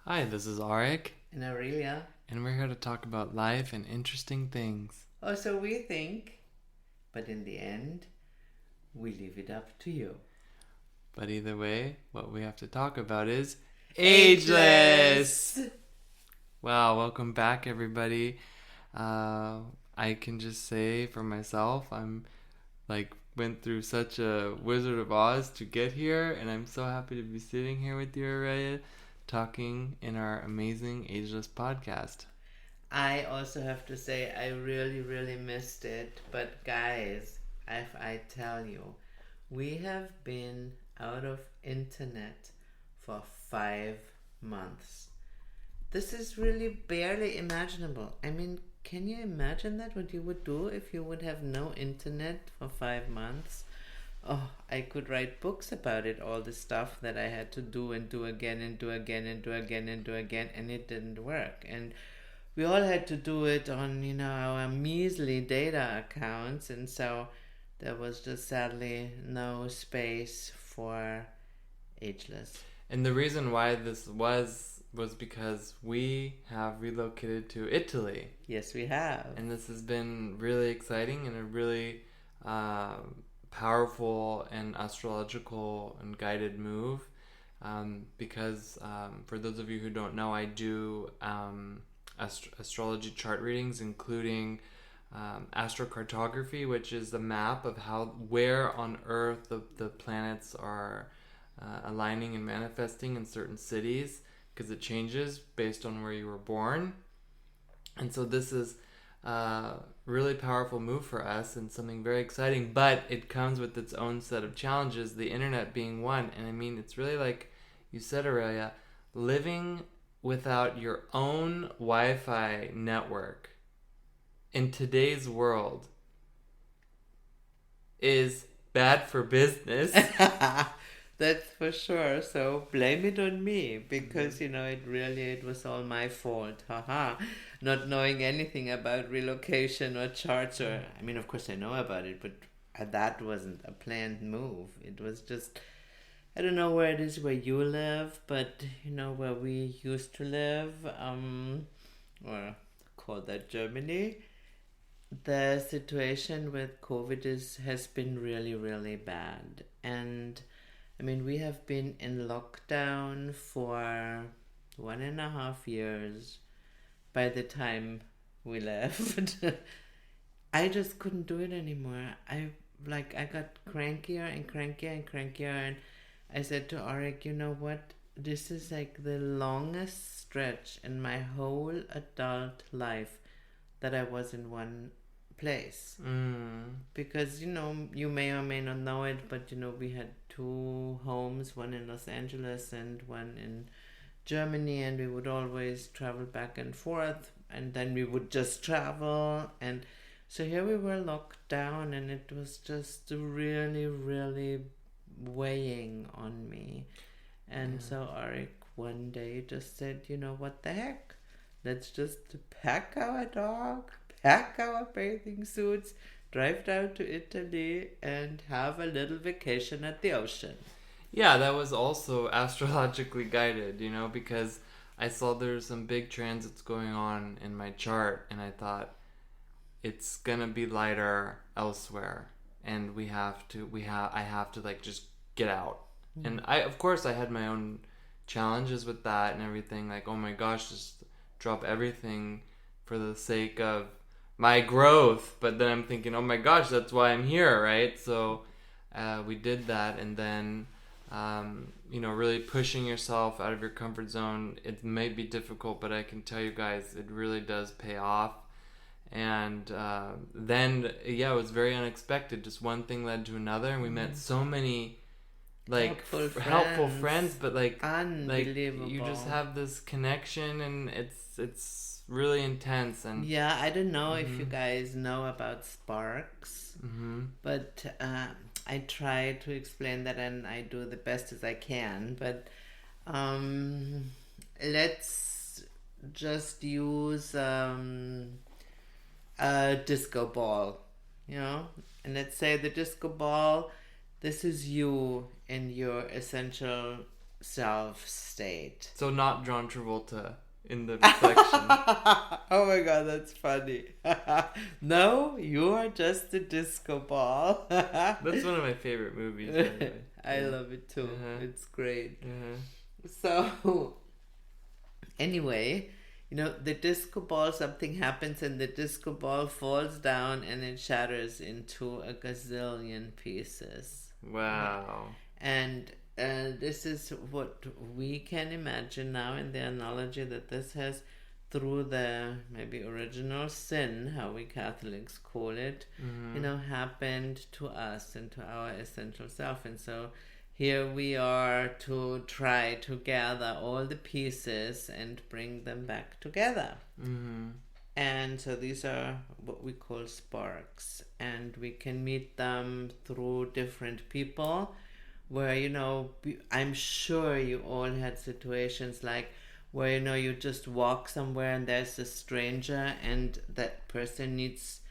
Hi, this is Arik, And Aurelia. and we're here to talk about life and interesting things. Or so we think. But in the end, we leave it up to you. But either way, what we have to talk about is Ageless! Ageless! Wow, welcome back, everybody. I can just say for myself, went through such a Wizard of Oz to get here, and I'm so happy to be sitting here with you, Aurelia, talking in our amazing Ageless podcast. I also have to say, I really, really missed it. But guys, if I tell you, we have been out of internet for 5 months. This is really barely imaginable. I mean, can you imagine that? What you would do if you would have no internet for 5 months? Oh, I could write books about it, all the stuff that I had to do and do again and do again and do again and do again, and it didn't work. And we all had to do it on, our measly data accounts, and so there was just sadly no space for Ageless. And the reason why this was because we have relocated to Italy. Yes, we have. And this has been really exciting and a really uh, powerful and astrological and guided move. Because for those of you who don't know, I do astrology chart readings, including astrocartography, which is the map of where on Earth the planets are aligning and manifesting in certain cities, because it changes based on where you were born. And so this is a really powerful move for us and something very exciting, but it comes with its own set of challenges, the internet being one. And I mean, it's really like you said, Aurelia, living without your own Wi-Fi network in today's world is bad for business. That's for sure. So blame it on me because it was all my fault. Haha. Not knowing anything about relocation or charts or I mean of course I know about it, but that wasn't a planned move. It was just I don't know where it is where you live, but where we used to live, or call that Germany. The situation with COVID has been really, really bad. And I mean, we have been in lockdown for 1.5 years by the time we left. I just couldn't do it anymore. I got crankier and crankier and crankier, and I said to Arik, you know what? This is like the longest stretch in my whole adult life that I was in one place. Because you may or may not know it, but we had two homes, one in Los Angeles and one in Germany, and we would always travel back and forth, and then we would just travel. And so here we were locked down, and it was just really, really weighing on me. And so Arik one day just said, what the heck, let's just pack our dog, pack our bathing suits, drive down to Italy, and have a little vacation at the ocean. Yeah, that was also astrologically guided, because I saw there's some big transits going on in my chart, and I thought it's gonna be lighter elsewhere, and I have to like just get out. And of course I had my own challenges with that and everything, like, oh my gosh, just drop everything for the sake of my growth. But then I'm thinking, oh my gosh, that's why I'm here, right? So we did that, and then really pushing yourself out of your comfort zone, it may be difficult, but I can tell you guys, it really does pay off. And then it was very unexpected. Just one thing led to another, and we met so many helpful friends, but unbelievable. You just have this connection, and it's really intense. And yeah, I don't know if you guys know about sparks, but I try to explain that, and I do the best as I can. But let's just use a disco ball, and let's say the disco ball, this is you in your essential self state. So not John Travolta in the reflection. Oh my god, that's funny. No, you are just a disco ball. That's one of my favorite movies, by the way. I love it too. Uh-huh. It's great. Uh-huh. So, anyway, the disco ball, something happens and the disco ball falls down and it shatters into a gazillion pieces. Wow. And this is what we can imagine now in the analogy that this has, through the maybe original sin, how we Catholics call it, happened to us and to our essential self. And so here we are to try to gather all the pieces and bring them back together. Mm-hmm. And so these are what we call sparks. And we can meet them through different people where, I'm sure you all had situations like where, you just walk somewhere and there's a stranger and that person needs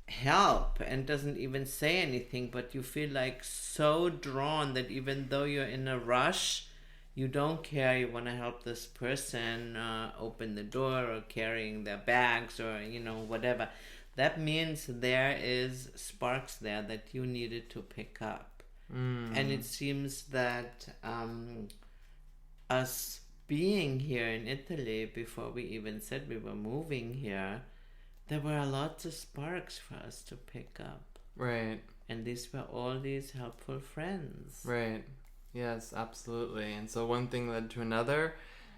help and doesn't even say anything, but you feel like so drawn that even though you're in a rush, you don't care. You want to help this person open the door or carrying their bags or, whatever. That means there is sparks there that you needed to pick up. And it seems that us being here in Italy, before we even said we were moving here, there were lots of sparks for us to pick up. Right. And these were all these helpful friends. Right. Yes, absolutely. And so one thing led to another.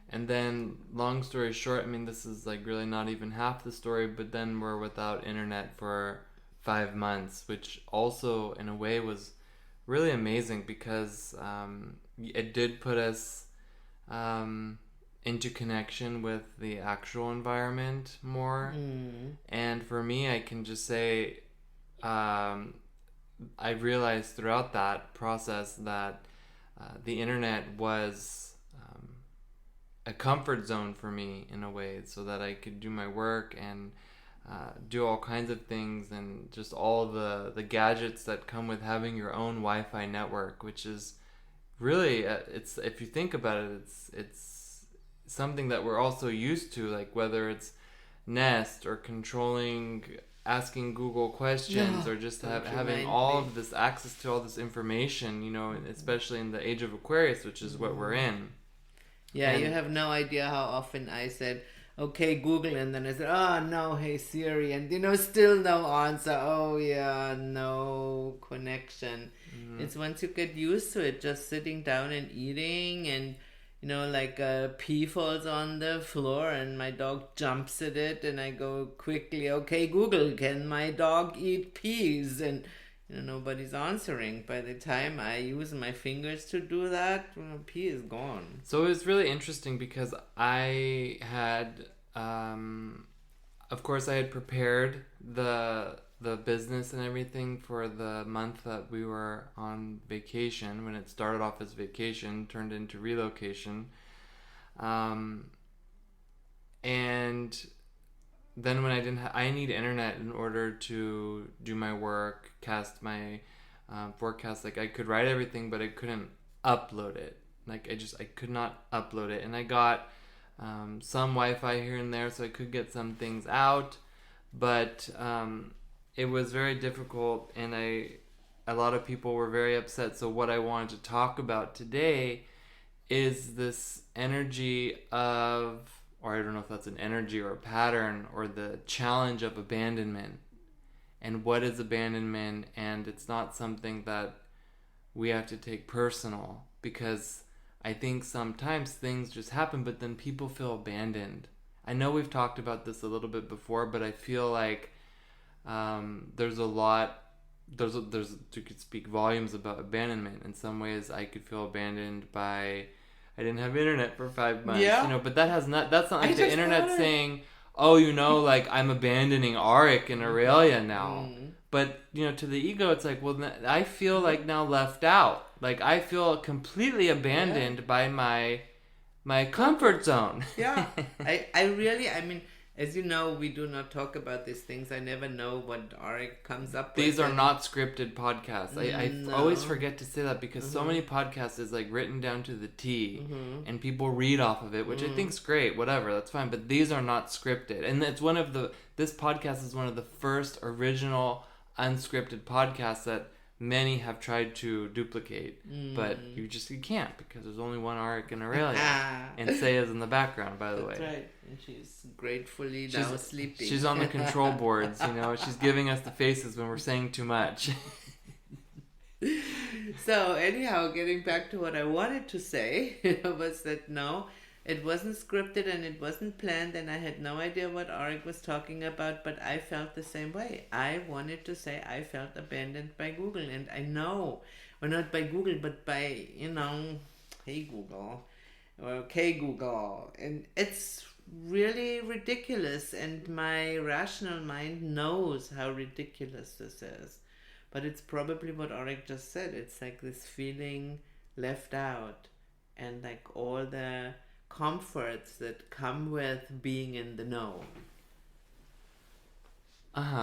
And then, long story short, this is like really not even half the story, but then we're without internet for 5 months, which also in a way was really amazing because it did put us into connection with the actual environment more. And for me, I can just say I realized throughout that process that the internet was a comfort zone for me in a way, so that I could do my work and do all kinds of things, and just all the gadgets that come with having your own Wi-Fi network, which is really it's, if you think about it, it's something that we're also used to, like whether it's Nest or asking Google questions, or just having all of this access to all this information, especially in the age of Aquarius, which is what we're in. Yeah, and you have no idea how often I said, okay, Google, and then I said, oh no, hey Siri, and still no answer. Oh yeah, no connection. It's once you get used to it, just sitting down and eating, and like a pea falls on the floor and my dog jumps at it, and I go quickly, okay Google, can my dog eat peas? And nobody's answering. By the time I use my fingers to do that, pea is gone. So it was really interesting because I had, of course, I had prepared the business and everything for the month that we were on vacation. When it started off as vacation, turned into relocation, and then when I didn't I need internet in order to do my work, cast my forecast. Like I could write everything, but I couldn't upload it. Like I could not upload it. And I got some Wi-Fi here and there, so I could get some things out, but it was very difficult, and a lot of people were very upset. So what I wanted to talk about today is this energy of, or I don't know if that's an energy or a pattern, or the challenge of abandonment. And what is abandonment? And it's not something that we have to take personal, because I think sometimes things just happen, but then people feel abandoned. I know we've talked about this a little bit before, but I feel like there's you could speak volumes about abandonment. In some ways, I could feel abandoned by, I didn't have internet for 5 months, but that's not like the internet saying, oh, like I'm abandoning Arik and Aurelia now. But, to the ego, it's like, well, I feel like now left out. Like I feel completely abandoned by my comfort zone. Yeah. I really, As you know, we do not talk about these things. I never know what Arik comes up with. These are not scripted podcasts. I No. always forget to say that because so many podcasts is like written down to the T, and people read off of it, which I think's great. Whatever, that's fine. But these are not scripted, and it's this podcast is one of the first original unscripted podcasts that many have tried to duplicate, but you can't because there's only one Arik and Aurelia, and Saya's in the background, by the way. That's right, and she's gratefully now sleeping. She's on the control boards, she's giving us the faces when we're saying too much. So anyhow, getting back to what I wanted to say was that no, it wasn't scripted and it wasn't planned, and I had no idea what Arik was talking about, but I felt the same way. I wanted to say I felt abandoned by Google, and I know, or not by Google, but by, hey Google, or okay Google, and it's really ridiculous, and my rational mind knows how ridiculous this is. But it's probably what Arik just said. It's like this feeling left out, and like all the comforts that come with being in the know.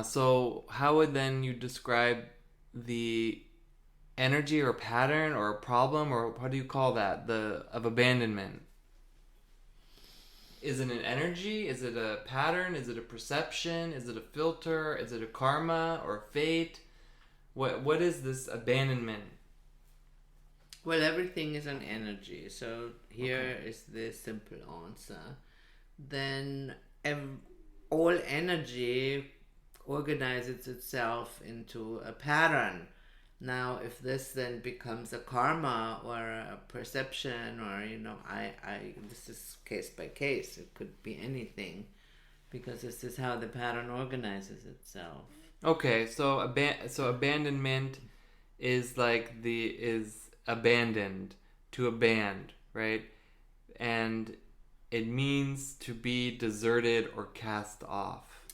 So how would then you describe the energy or pattern or problem, or what do you call that, of abandonment? Is it an energy? Is it a pattern? Is it a perception? Is it a filter? Is it a karma or fate? What is this abandonment? Well, everything is an energy. So here is the simple answer. Then all energy organizes itself into a pattern. Now, if this then becomes a karma or a perception, or this is case by case. It could be anything, because this is how the pattern organizes itself. Okay, so abandonment is abandoned, to aband, right? And it means to be deserted or cast off.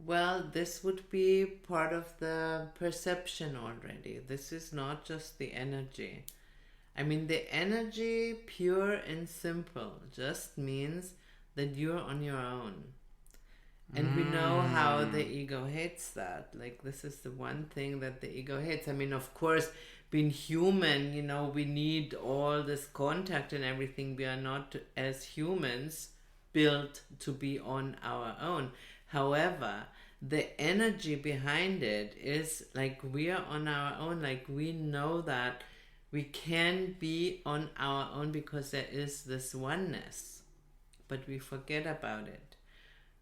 Well, this would be part of the perception already. This is not just the energy. I mean, the energy, pure and simple, just means that you're on your own. And we know how the ego hates that. Like, this is the one thing that the ego hates. I mean, of course, being human, we need all this contact and everything. We are not, as humans, built to be on our own. However, the energy behind it is like we are on our own. Like, we know that we can be on our own because there is this oneness. But we forget about it.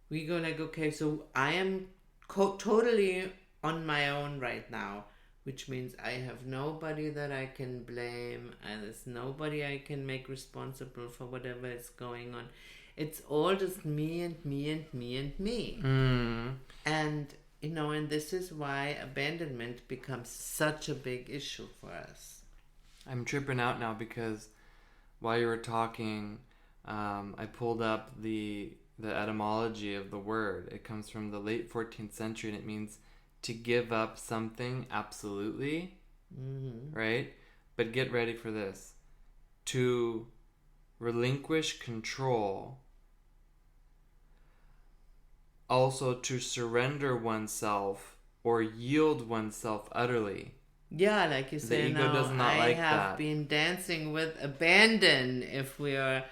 We go like, okay, so I am totally on my own right now, which means I have nobody that I can blame, and there's nobody I can make responsible for whatever is going on. It's all just me and me and me and me. And, and this is why abandonment becomes such a big issue for us. I'm tripping out now because while you were talking, I pulled up the etymology of the word. It comes from the late 14th century, and it means to give up something absolutely, right? But get ready for this. To relinquish control. Also to surrender oneself or yield oneself utterly. Yeah, like you say, the ego does not I like have that. been dancing with abandon if we are,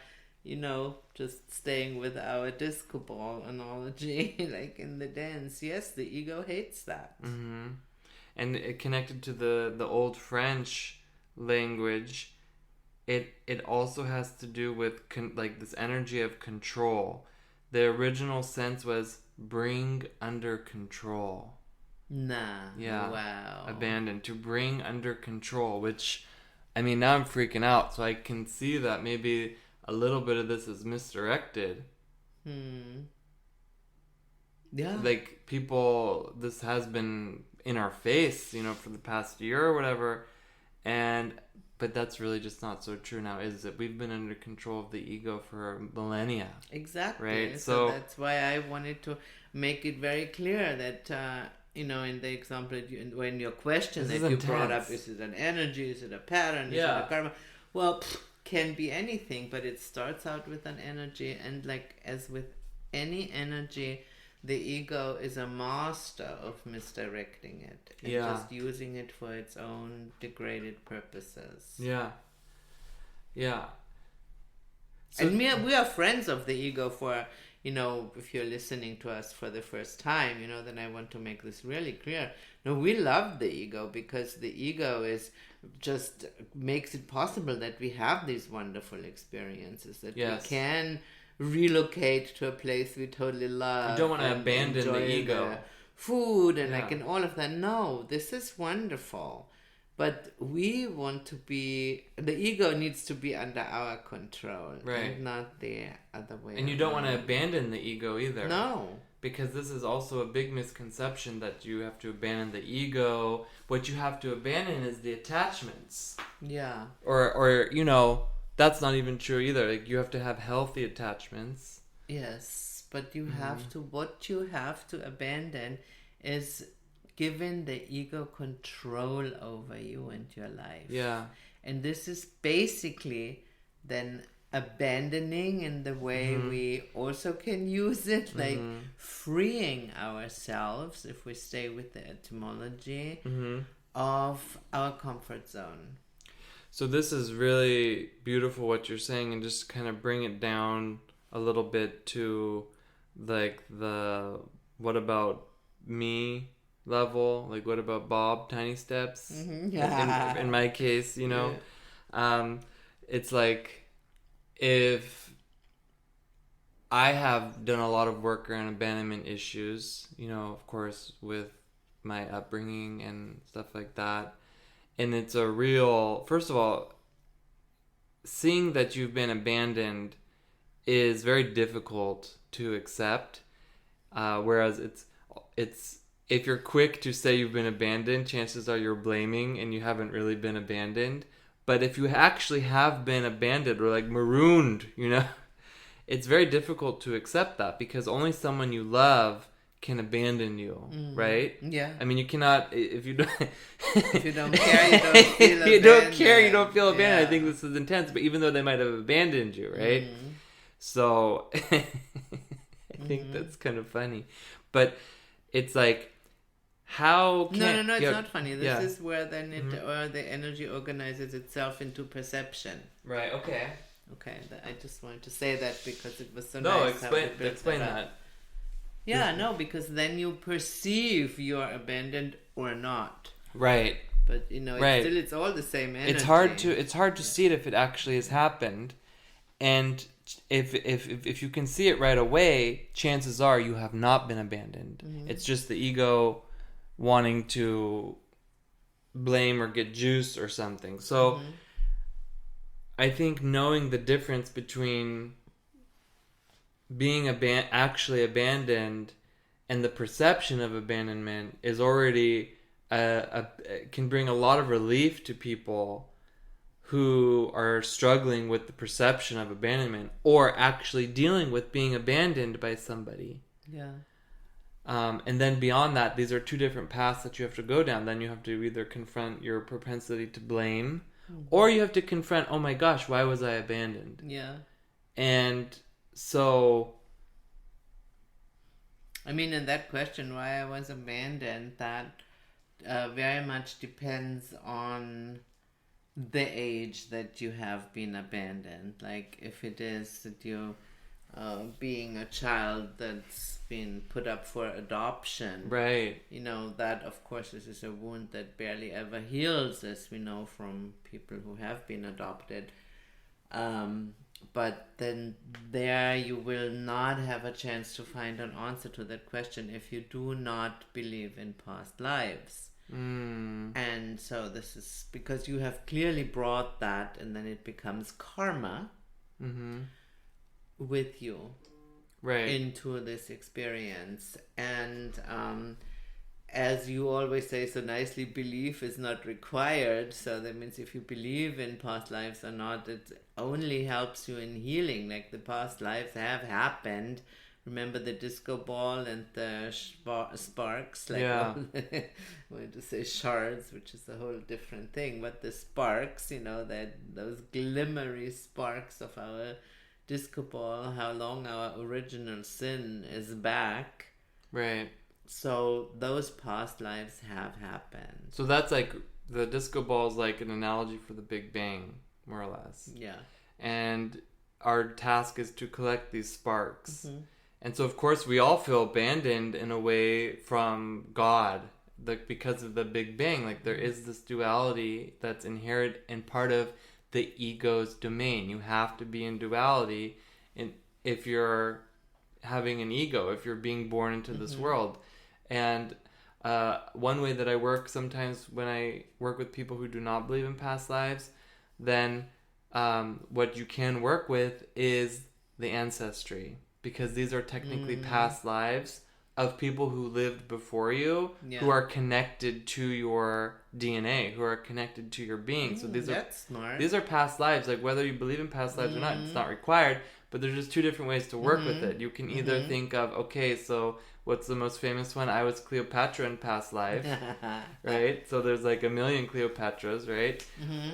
just staying with our disco ball analogy, like in the dance. Yes, the ego hates that. And it connected to the old French language, it also has to do with this energy of control. The original sense was bring under control. Nah. Yeah. Wow. Abandon, to bring under control, which, I mean, now I'm freaking out, so I can see that maybe a little bit of this is misdirected. Yeah. Like, people, this has been in our face, for the past year or whatever, but that's really just not so true now, is it? We've been under control of the ego for millennia. Exactly. Right? So that's why I wanted to make it very clear that, in the example, when your question that you brought up, is it an energy, is it a pattern, is it a karma? Well, can be anything, but it starts out with an energy, and like as with any energy, the ego is a master of misdirecting it and Yeah. just using it for its own degraded purposes. Yeah. Yeah. So, And we are friends of the ego for, if you're listening to us for the first time, then I want to make this really clear. No, we love the ego because the ego is just makes it possible that we have these wonderful experiences, that Yes. we can relocate to a place we totally love. You don't want to and abandon the enjoy ego. Food and Yeah. and all of that. No, this is wonderful. But we want to be, the ego needs to be under our control, Right. and not the other way. And you don't want to around. abandon the ego either. No. Because this is also a big misconception that you have to abandon the ego. What you have to abandon is the attachments. Yeah. Or that's not even true either. Like, you have to have healthy attachments. Yes, but what you have to abandon is giving the ego control over you and your life. Yeah. And this is basically then abandoning in the way we also can use it, like freeing ourselves, if we stay with the etymology, of our comfort zone. So this is really beautiful what you're saying, and just kind of bring it down a little bit to like the what about me level, like what about Bob, tiny steps. Yeah. In my case, it's like, if I have done a lot of work around abandonment issues, of course, with my upbringing and stuff like that. And it's a real, first of all, seeing that you've been abandoned is very difficult to accept. Whereas it's if you're quick to say you've been abandoned, chances are you're blaming and you haven't really been abandoned. But if you actually have been abandoned or like marooned, it's very difficult to accept that, because only someone you love can abandon you, right? Yeah. I mean, you cannot, if you don't... If you don't care, you don't feel abandoned. If you don't care, you don't feel abandoned. Yeah. I think this is intense, but even though they might have abandoned you, right? So, I think that's kind of funny. But it's like, how can... No, it's not funny. This is where then the energy organizes itself into perception. Right, okay. Okay, I just wanted to say that because it was so No, nice. explain that. Yeah, no, because then you perceive you're abandoned or not. Right. But it's all the same energy. It's hard to see it if it actually has happened, and if you can see it right away, chances are you have not been abandoned. It's just the ego wanting to blame or get juice or something. So I think knowing the difference between being actually abandoned and the perception of abandonment is already can bring a lot of relief to people who are struggling with the perception of abandonment or actually dealing with being abandoned by somebody. Yeah. And then beyond that, these are two different paths that you have to go down. Then you have to either confront your propensity to blame, or you have to confront, oh my gosh, why was I abandoned? Yeah. And so... I mean, in that question, why I was abandoned, that very much depends on the age that you have been abandoned. Like, if it is that you being a child that's been put up for adoption, right, that of course this is a wound that barely ever heals, as we know from people who have been adopted, but then there you will not have a chance to find an answer to that question if you do not believe in past lives. And so this is because you have clearly brought that, and then it becomes karma with you into this experience. And as you always say so nicely, belief is not required. So that means if you believe in past lives or not, it only helps you in healing. Like, the past lives have happened. Remember the disco ball and the sparks? Like, I wanted to say shards, which is a whole different thing. But the sparks, that those glimmery sparks of our disco ball, how long our original sin is back. Right. So those past lives have happened. So that's like the disco ball is like an analogy for the Big Bang, more or less. Yeah. And our task is to collect these sparks. Mm-hmm. And so, of course, we all feel abandoned in a way from God, because of the Big Bang. Like, there is this duality that's inherent and part of the ego's domain. You have to be in duality if you're having an ego, if you're being born into this world. And one way that I work sometimes when I work with people who do not believe in past lives, then what you can work with is the ancestry, because these are technically past lives of people who lived before you, who are connected to your DNA, who are connected to your being. So these are past lives. Like, whether you believe in past lives or not, it's not required, but there's just two different ways to work with it. You can either think of, okay, so what's the most famous one? I was Cleopatra in past life, right? So there's like a million Cleopatras, right?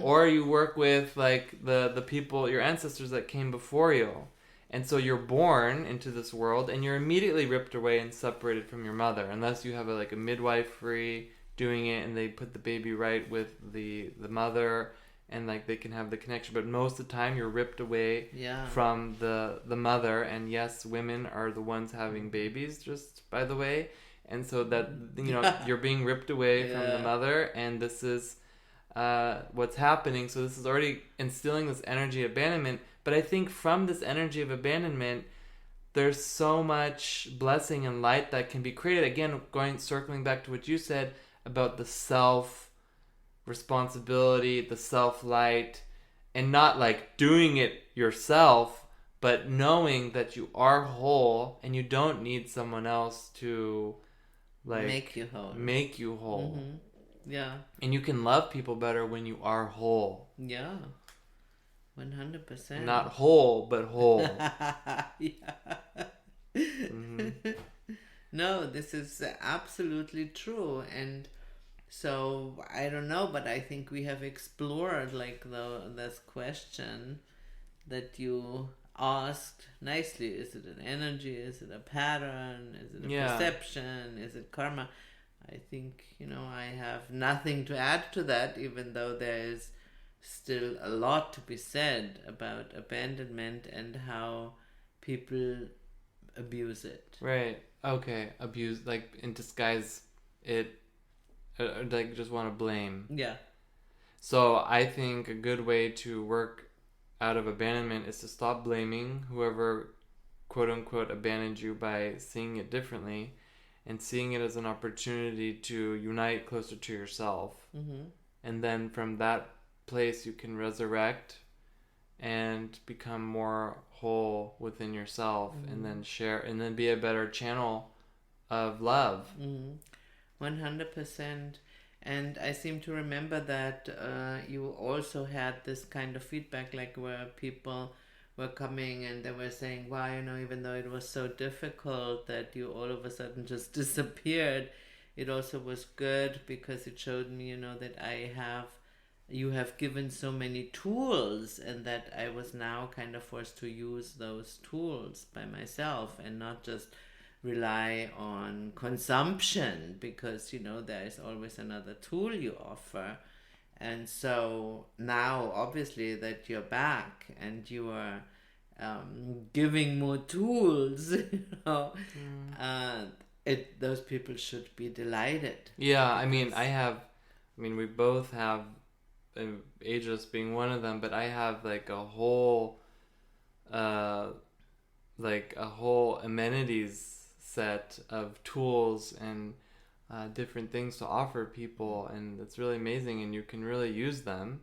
Or you work with like the people, your ancestors that came before you. And so you're born into this world and you're immediately ripped away and separated from your mother, unless you have a midwifery doing it and they put the baby right with the mother and like they can have the connection. But most of the time you're ripped away from the mother. And yes, women are the ones having babies, just by the way. And so that, you're being ripped away from the mother, and this is what's happening. So this is already instilling this energy of abandonment. But I think from this energy of abandonment, there's so much blessing and light that can be created. Again, circling back to what you said about the self responsibility, the self light, and not like doing it yourself, but knowing that you are whole and you don't need someone else to like make you whole. Yeah. And you can love people better when you are whole. Yeah. 100%. Not whole, but whole. No, this is absolutely true. And so, I don't know, but I think we have explored like this question that you asked nicely. Is it an energy? Is it a pattern? Is it a perception? Is it karma? I think, I have nothing to add to that, even though there is still a lot to be said about abandonment and how people abuse it. Right. Okay. Abuse, like in disguise it, like just want to blame. Yeah. So I think a good way to work out of abandonment is to stop blaming whoever quote unquote abandoned you by seeing it differently and seeing it as an opportunity to unite closer to yourself. And then from that place you can resurrect and become more whole within yourself, and then share and then be a better channel of love. 100%. And I seem to remember that you also had this kind of feedback, like where people were coming and they were saying, wow, even though it was so difficult that you all of a sudden just disappeared, it also was good because it showed me, that you have given so many tools, and that I was now kind of forced to use those tools by myself and not just rely on consumption, because there is always another tool you offer. And so now obviously that you're back and you are giving more tools, those people should be delighted. Yeah, we both have, Ageless being one of them, but I have like a whole amenities set of tools and different things to offer people, and it's really amazing, and you can really use them.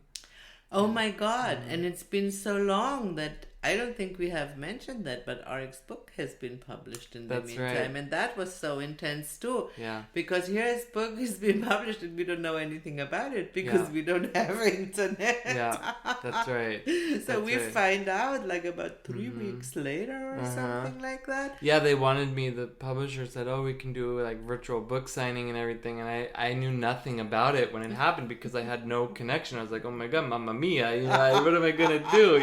Oh my God. And it's been so long that I don't think we have mentioned that, but Arik's book has been published in the meantime. Right. And that was so intense too. Yeah. Because here his book has been published and we don't know anything about it because we don't have internet. Yeah, that's right. So we find out like about 3 weeks later or something like that. Yeah, they wanted me, the publisher said, we can do like virtual book signing and everything. And I knew nothing about it when it happened because I had no connection. I was like, oh my God, Mamma Mia, what am I going to do?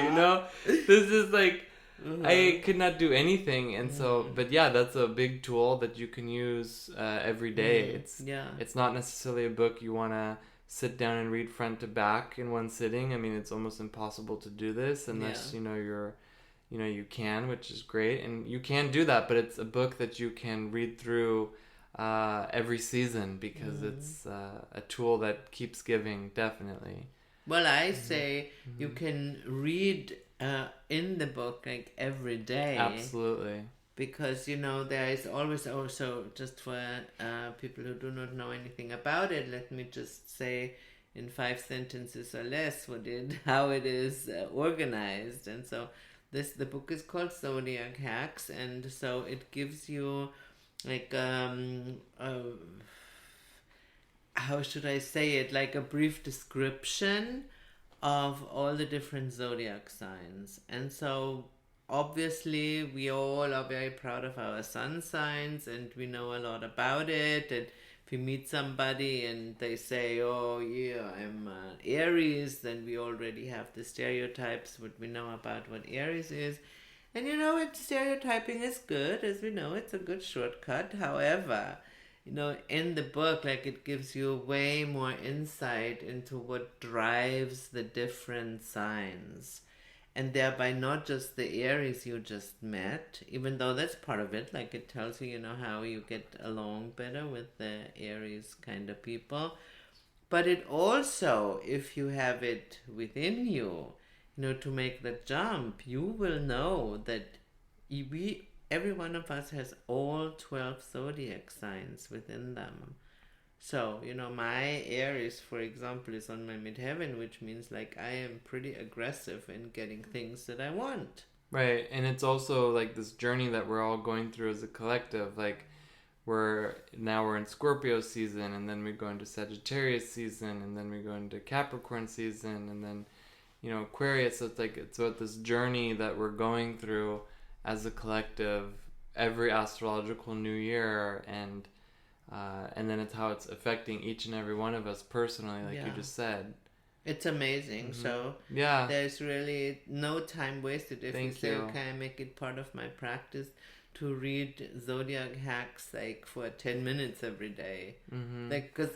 This is like I could not do anything, and so, but yeah, that's a big tool that you can use every day. It's not necessarily a book you want to sit down and read front to back in one sitting. I mean, it's almost impossible to do this unless you can, which is great, and you can do that. But it's a book that you can read through every season because it's a tool that keeps giving, definitely. Well, I say you can read in the book like every day. Absolutely. Because, there is always also, just for people who do not know anything about it, let me just say in 5 sentences or less how it is organized. And so the book is called Zodiac Hacks, and so it gives you like how should I say it, like a brief description of all the different zodiac signs. And so obviously we all are very proud of our sun signs and we know a lot about it. And if we meet somebody and they say, oh yeah, I'm Aries, then we already have the stereotypes, what we know about what Aries is. And stereotyping is good, as we know, it's a good shortcut. However, in the book, like, it gives you way more insight into what drives the different signs. And thereby not just the Aries you just met, even though that's part of it. Like, it tells you, how you get along better with the Aries kind of people. But it also, if you have it within you, to make the jump, you will know that every one of us has all 12 zodiac signs within them. So, my Aries, for example, is on my midheaven, which means like I am pretty aggressive in getting things that I want. Right, and it's also like this journey that we're all going through as a collective. Like, we're in Scorpio season, and then we go into Sagittarius season, and then we go into Capricorn season, and then, Aquarius. So it's about this journey that we're going through as a collective every astrological new year, and then it's how it's affecting each and every one of us personally, like you just said. It's amazing. So yeah, there's really no time wasted if you say, okay, I make it part of my practice to read Zodiac Hacks like for 10 minutes every day. Like, because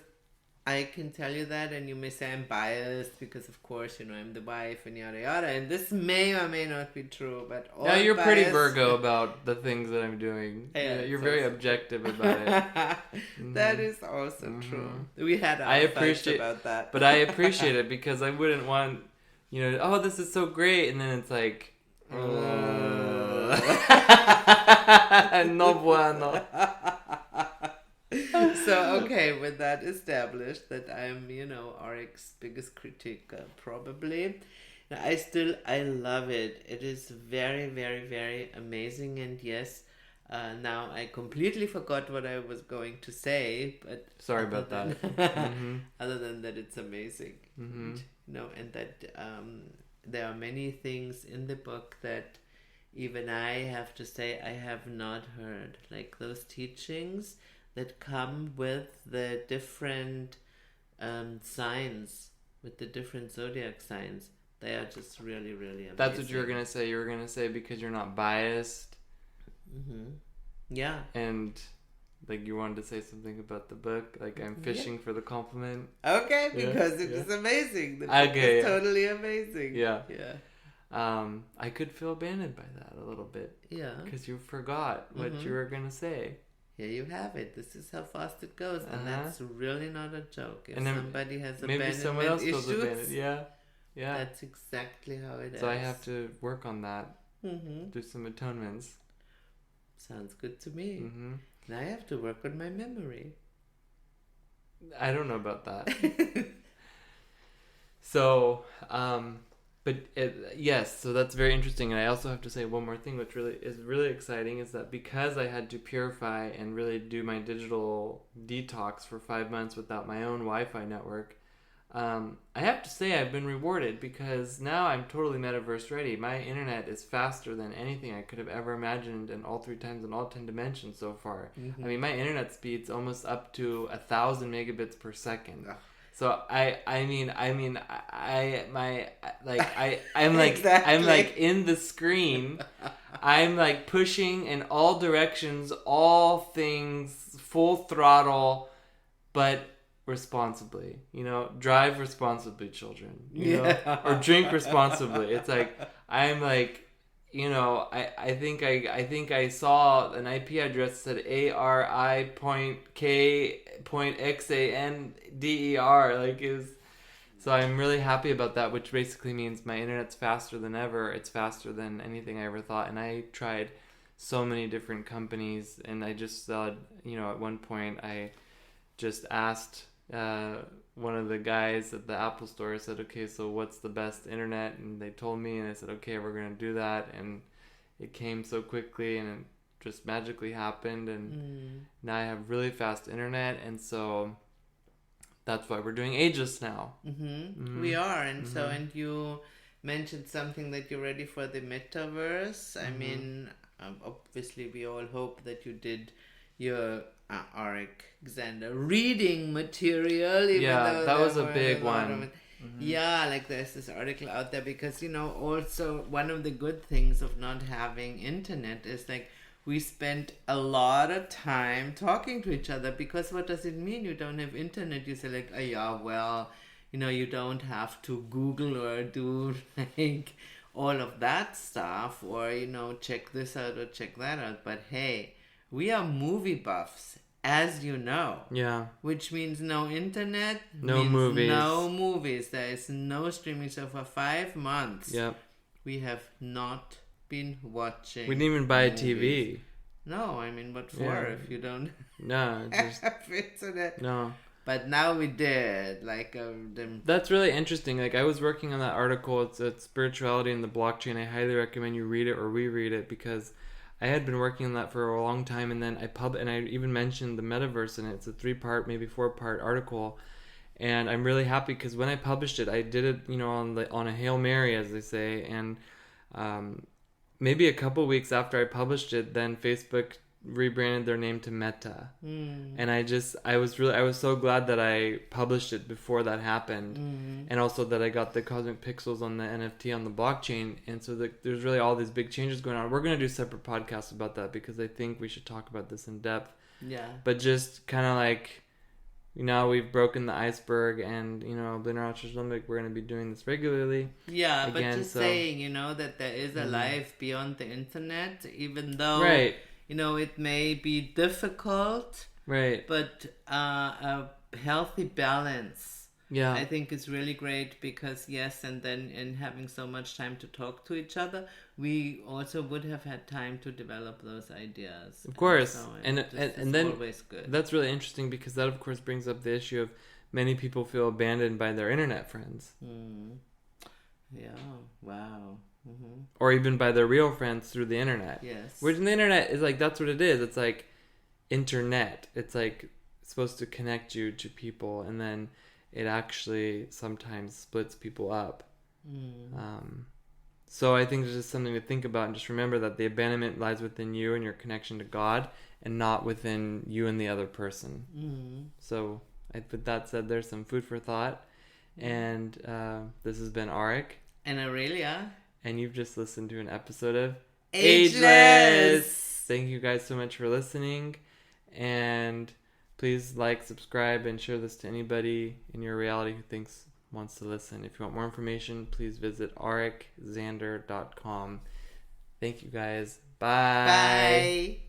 I can tell you that, and you may say I'm biased because, of course, I'm the wife and yada yada, and this may or may not be true, but all you're bias... pretty Virgo about the things that I'm doing. Yeah, you're very objective about it. That is also true. We had fights about that, but I appreciate it because I wouldn't want, oh, this is so great, and then it's like, no bueno. So, okay, with that established, that I'm, Arik's biggest critic, probably. I love it. It is very, very, very amazing. And yes, now I completely forgot what I was going to say, but... Sorry about that. Other than that, it's amazing. And that there are many things in the book that even I have to say I have not heard. Like those teachings that come with the different signs, with the different zodiac signs. They are just really, really amazing. That's what you were going to say. You were going to say because you're not biased. Yeah. And like you wanted to say something about the book. Like I'm fishing for the compliment. Okay, because it is amazing. The book is totally amazing. Yeah. I could feel abandoned by that a little bit. Yeah. Because you forgot what you were going to say. Here you have it. This is how fast it goes, and that's really not a joke. If somebody has abandonment issues, yeah, that's exactly how it is. So I have to work on that. Do some atonements. Sounds good to me. Now I have to work on my memory. I don't know about that. So, yes, so that's very interesting. And I also have to say one more thing, which really is really exciting, is that because I had to purify and really do my digital detox for 5 months without my own Wi-Fi network, I have to say I've been rewarded because now I'm totally Metaverse ready. My internet is faster than anything I could have ever imagined, and all 3 times in all 10 dimensions so far. I mean, my internet speed's almost up to 1,000 megabits per second. So I'm like Exactly. I'm like in the screen. I'm like pushing in all directions, all things, full throttle, but responsibly. Drive responsibly, children. Or drink responsibly. It's like I'm like. I think I saw an IP address that said ARI.K.XANDER, like is. So I'm really happy about that, which basically means my internet's faster than ever. It's faster than anything I ever thought, and I tried so many different companies, and I just thought, at one point I just asked one of the guys at the Apple store. I said, okay, so what's the best internet? And they told me, and I said, okay, we're going to do that. And it came so quickly, and it just magically happened. And now I have really fast internet. And so that's why we're doing Ageless now. We are. And so, and you mentioned something that you're ready for the Metaverse. I mean, obviously we all hope that you did your Arik Xander reading material. That was a big one. Yeah, like there's this article out there because, also one of the good things of not having internet is like we spent a lot of time talking to each other, because what does it mean you don't have internet? You say like, oh yeah, well, you don't have to Google or do like all of that stuff, or, check this out or check that out. But hey, we are movie buffs, as you know. Yeah. Which means no internet. No movies. No movies. There is no streaming. So for 5 months, Yep. we have not been watching. We didn't even buy movies. a TV. No, I mean, what for if you don't No, just have internet? no. But now we did. Like, That's really interesting. Like, I was working on that article. It's Spirituality in the Blockchain. I highly recommend you read it or reread it, because I had been working on that for a long time, and then and I even mentioned the Metaverse in it. It's a 3-part, maybe 4-part article, and I'm really happy because when I published it, I did it, on a Hail Mary, as they say, and maybe a couple weeks after I published it, then Facebook rebranded their name to Meta, and I was so glad that I published it before that happened, and also that I got the cosmic pixels on the NFT on the blockchain, and so there's really all these big changes going on. We're going to do separate podcasts about that, because I think we should talk about this in depth. Yeah. But just kind of like, we've broken the iceberg, and we're going to be doing this regularly. Yeah, but just saying, that there is a life beyond the internet, even though right. It may be difficult, right? But a healthy balance, yeah, I think is really great, because yes, and then in having so much time to talk to each other, we also would have had time to develop those ideas. Of course, and then always good. That's really interesting, because that of course brings up the issue of many people feel abandoned by their internet friends. Yeah. Wow. Or even by their real friends through the internet. Yes. Which the internet is like, that's what it is. It's like internet. It's like supposed to connect you to people, and then it actually sometimes splits people up. So I think it's just something to think about, and just remember that the abandonment lies within you and your connection to God, and not within you and the other person. So with that said, there's some food for thought. And this has been Arik and Aurelia. And you've just listened to an episode of Ageless. Thank you guys so much for listening. And please like, subscribe, and share this to anybody in your reality who wants to listen. If you want more information, please visit arikxander.com. Thank you guys. Bye. Bye.